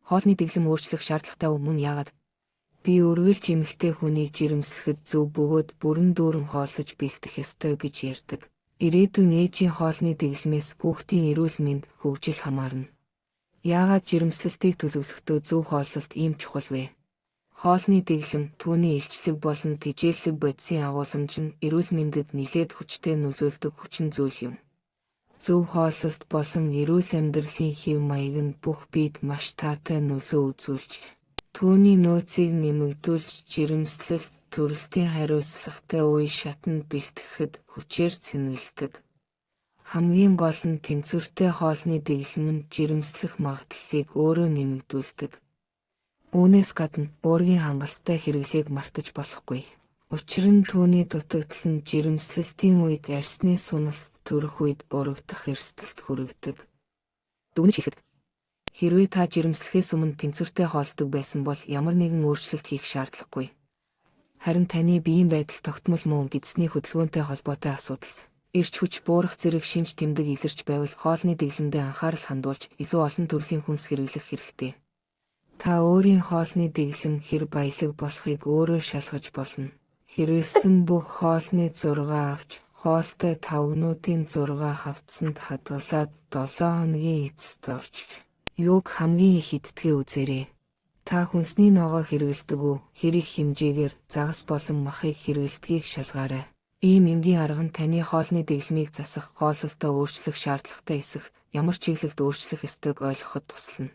Хоолны дэглэм өөрчлөх шаардлагатай мөн яагаад? Би үргэлж эмэгтэй хүнийг жирэмсэхэд зөв бөгөөд бүрэн дүүрэн хоолсож бэлтэх ёстой гэж ярьдаг. Ирээдүйн ээжийн хоолны дэглэмээс хүүхдийн эрүүл мэнд, хөгжил хамаарна. Яагаад жирэмслэлтийг төлөвлөхдөө зөв хоолсолт ийм чухал вэ? Хоолны дэглэм, түүний илчлэг болон тэжээллэг бодисын агуулмж нь эрүүл мэндэд нэлээд хүчтэй нөлөөлдөг хүчин зүйл юм. Зөв хоолсолт болон эрүүл амьдралын хэв маяг нь бүх биед маш таатай нөлөө үзүүлж, түүний нөөцийг нэмэгдүүлж жирэмслэлт төрөлтийн хариуцлагатай үе шатанд бэлтгэхэд хүчээр цэнгэлдэг. Хамгийн гол нь тэнцвэртэй хоолны дэглэм нь жирэмслэх магадлалыг өөрөө нэмэгдүүлдэг. Үүнээс гадна уургийн хангалттай хэрэглээг мартаж болохгүй. Учир нь түүний дутагдал нь жирэмслэлтийн үед арсны суналт төрөх үед урагдах эрсдэлд хүргэдэг. Дүгнэж хэлэхэд, хэрвээ та жирэмслэхээс өмнө тэнцвэртэй хоолдог байсан бол ямар нэгэн өөрчлөлт хийх шаардлагагүй. Харин таны биеийн байдал тогтмол мөн эзний хөдөлгөөнтэй холбоотой асуудал. Эрч хүч буурах зэрэг шинж тэмдэг илэрч байвал хоолны дэглэмдээ анхаарал хандуулж илүү олон төрлийн хүнс хэрэглэх хэрэгтэй. Та өөрийн хоолны дэглэм хэр баялаг болохыг өөрөө шалгаж болно. Хэрэглэсэн бүх хоолны 6 авч, хоолтой тавгнуудын 6 хавцанд хадгалаад 7 хоногийн эцэст орж, юуг хамгийн их иддэгээ үзээрэй. Та хүнсний ногоо хэрэглэдэг үү, хэр их хэмжээгээр загас болон махыг хэрэглэдгийг шалгаарай. Ийм энгийн арга нь таны хоолны дэглэмийг засах, хоолсолтоо өөрчлөх шаардлагатай эсэх, ямар чиглэлд өөрчлөх ёстойг ойлгоход туслана.